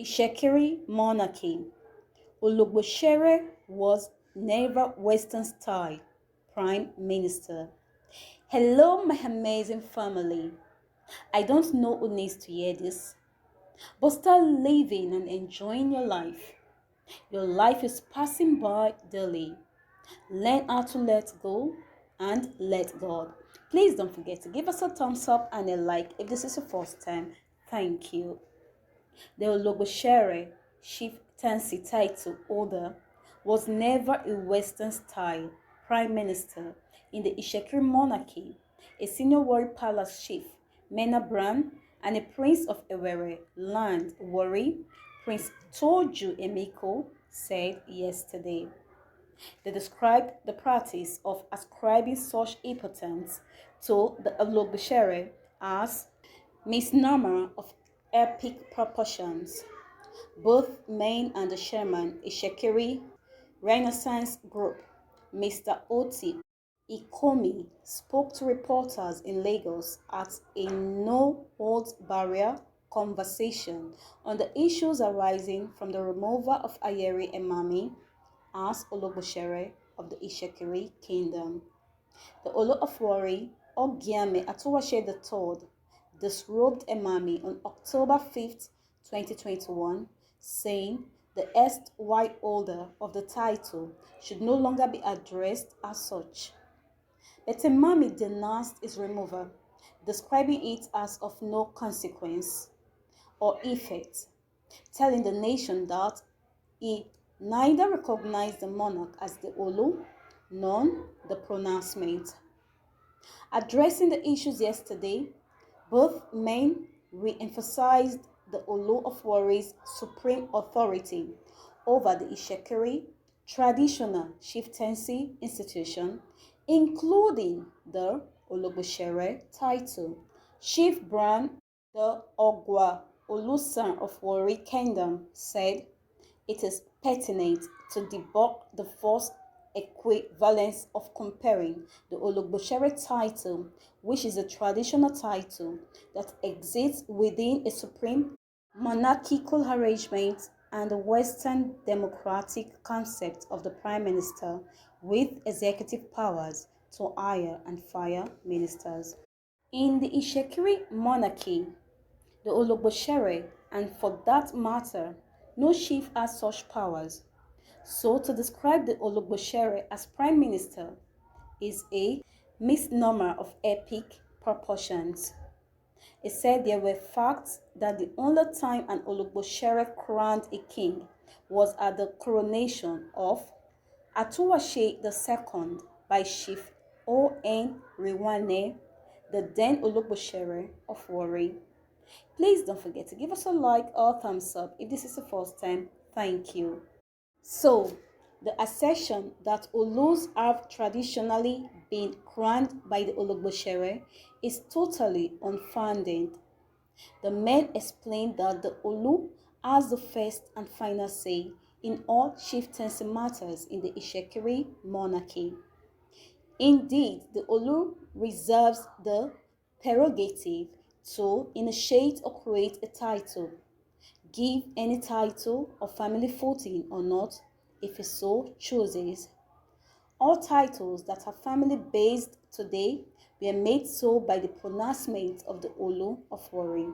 Ishekiri monarchy. Ologbotsere was never Western style prime minister. Hello, my amazing family. I don't know who needs to hear this, but start living and enjoying your life. Your life is passing by daily. Learn how to let go and let God. Please don't forget to give us a thumbs up and a like if this is your first time. Thank you. The Ologbotsere chieftaincy title holder was never a Western style prime minister in the Ishekiri monarchy. A senior Warri palace chief, Mena Bran, and a prince of Ewere land, Warri, Prince Toju Emiko, said yesterday. They described the practice of ascribing such importance to the Ologbotsere as misnomer of epic proportions. Both men and the chairman, a Shekiri Renaissance group, Mr. Oti Ikomi, spoke to reporters in Lagos at a no-holds-barrier conversation on the issues arising from the removal of Ayiri Emami as Ologbotsere of the Ishekiri Kingdom. The Olo of Warri, Ogiame Atuwashe III, disrobed Emami on October 5, 2021, saying the erstwhile holder of the title should no longer be addressed as such. But Emami denounced its removal, describing it as of no consequence or effect, telling the nation that he neither recognized the monarch as the Olu nor the pronouncement. Addressing the issues yesterday, both men re-emphasized the Olu of Warri's supreme authority over the Ishekiri traditional chieftaincy institution, including the Ologbotsere title. Chief Bran, the Ogwa Olusan of Warri Kingdom, said it is pertinent to debunk the false equivalence of comparing the Ologbotsere title, which is a traditional title that exists within a supreme monarchical arrangement, and the Western democratic concept of the Prime Minister with executive powers to hire and fire ministers. In the Ishekiri monarchy, the Ologbotsere, and for that matter, no chief has such powers. So to describe the Ologbotsere as prime minister is a misnomer of epic proportions. It said there were facts that the only time an Ologbotsere crowned a king was at the coronation of Atuwashe II by Chief O.N. Rewane, the then Ologbotsere of Warri. Please don't forget to give us a like or thumbs up if this is the first time. Thank you. So, the assertion that Olus have traditionally been crowned by the Ologbotsere is totally unfounded. The men explained that the Olu has the first and final say in all chieftaincy matters in the Ishekiri monarchy. Indeed, the Olu reserves the prerogative to initiate or create a title, give any title of family footing or not, if he so chooses. All titles that are family-based today were made so by the pronouncement of the Olu of Warri.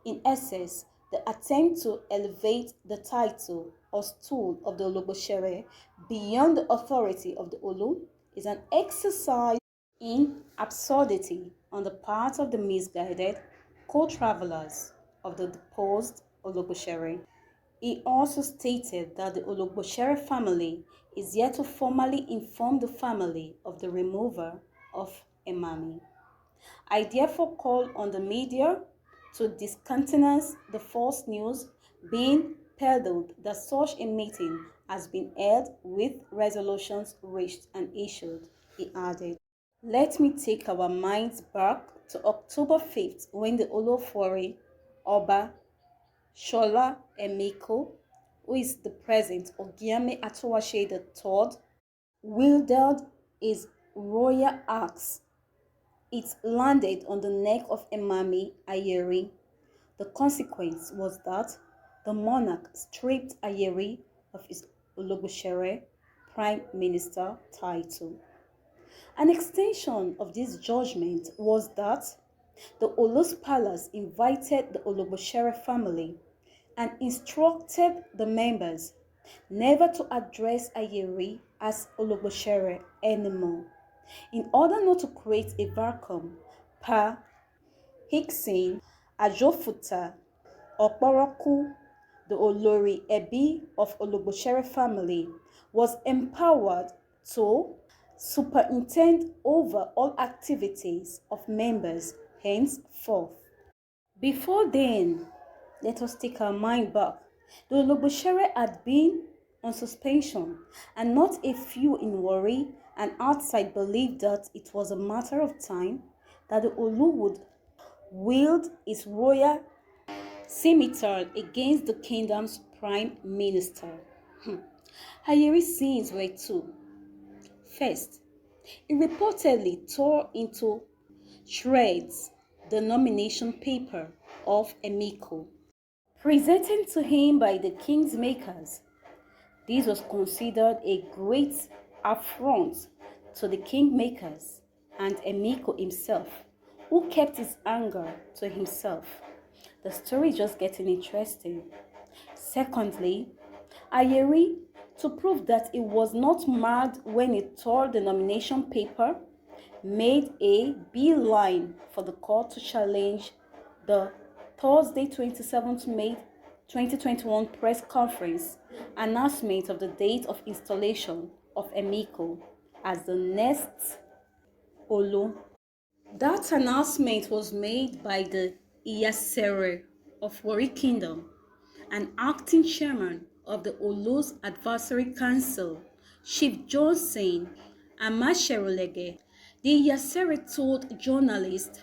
In essence, the attempt to elevate the title or stool of the Ologbotsere beyond the authority of the Olu is an exercise in absurdity on the part of the misguided co-travelers of the deposed Ologbotsere. He also stated that the Ologbotsere family is yet to formally inform the family of the removal of Emami. I therefore call on the media to discountenance the false news being peddled that such a meeting has been held with resolutions reached and issued, he added. Let me take our minds back to October 5th when the Olofori Oba Shola Emiko, who is the present Ogiame Atuwashe III, wielded his royal axe. It landed on the neck of Emami Ayiri. The consequence was that the monarch stripped Ayiri of his Ologbotsere Prime Minister title. An extension of this judgment was that the Olo's palace invited the Ologbotsere family and instructed the members never to address Ayiri as Ologbotsere anymore, in order not to create a vacuum. Per Hickson Ajofuta Oporoku, the Olori Ebi of Ologbotsere family, was empowered to superintend over all activities of members henceforth. Before then, let us take our mind back. The Ologbotsere had been on suspension, and not a few in Warri and outside believed that it was a matter of time that the Olu would wield its royal scimitar against the kingdom's prime minister. Ayiri's sins were two. First, he reportedly tore into shreds the nomination paper of Emiko, presented to him by the king's makers. This was considered a great affront to the kingmakers and Emiko himself, who kept his anger to himself. The story is just getting interesting. Secondly, Ayiri, to prove that he was not mad when he tore the nomination paper, made a beeline for the court to challenge the Thursday 27th May 2021 press conference announcement of the date of installation of Emiko as the next Olu. That announcement was made by the Iyasere of Warri Kingdom, an acting chairman of the Olu's Advisory Council, Chief Johnson Amasherolege. The Iyasere told journalists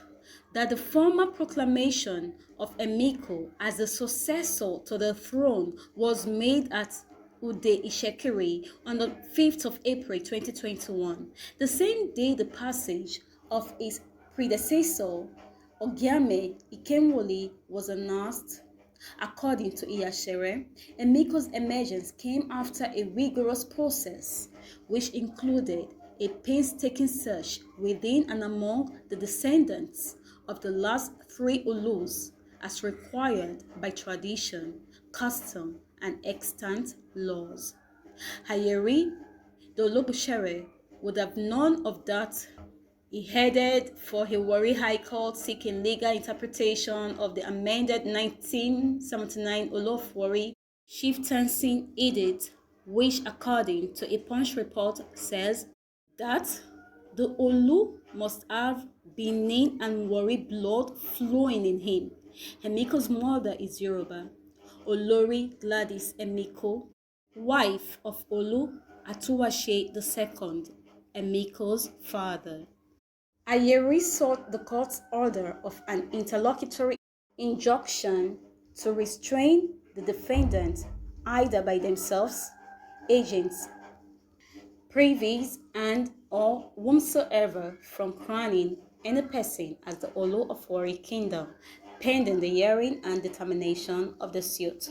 that the former proclamation of Emiko as the successor to the throne was made at Ude Ishekiri on the 5th of April 2021, the same day the passage of his predecessor, Ogiame Ikenwoli, was announced. According to Iyasere, Emiko's emergence came after a rigorous process, which included a painstaking search within and among the descendants of the last three Olus, as required by tradition, custom, and extant laws. Ayiri, the Ologbotsere, would have none of that. He headed for a Warri High Court seeking legal interpretation of the amended 1979 Olu of Warri Chieftaincy Edict, which, according to a Punch report, says that the Olu must have Benin and Warri blood flowing in him. Emiko's mother is Yoruba, Olori Gladys Emiko, wife of Olu Atuwashe II, Emiko's father. Ayiri sought the court's order of an interlocutory injunction to restrain the defendants either by themselves, agents, privies, and or whomsoever from crowning any person as the Olu of Warri Kingdom, pending the hearing and determination of the suit.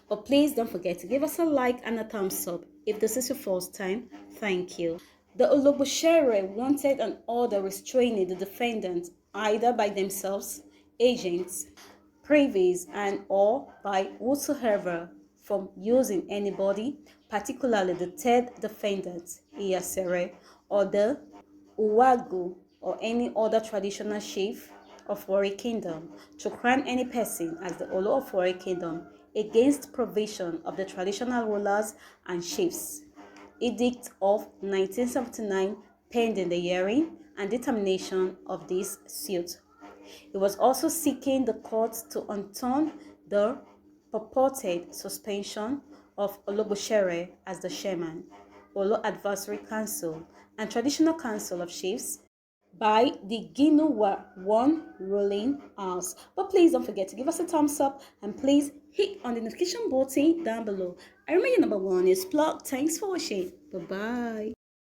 But please don't forget to give us a like and a thumbs up if this is your first time. Thank you. The Ologbotsere wanted an order restraining the defendants either by themselves, agents, privies, and or by whatsoever from using anybody, particularly the third defendant, Iyasere, or the Uwagu, or any other traditional chief of Warri Kingdom, to crown any person as the Olu of Warri Kingdom against provision of the traditional rulers and chiefs. Edict of 1979, pending the hearing and determination of this suit. He was also seeking the court to overturn the purported suspension of Ologbotsere as the chairman, Olu Advisory Council, and Traditional Council of Chiefs by the Ginuwa One ruling house. But please don't forget to give us a thumbs up and please hit on the notification button down below. I remember your number one is Plug. Thanks for watching. Bye bye.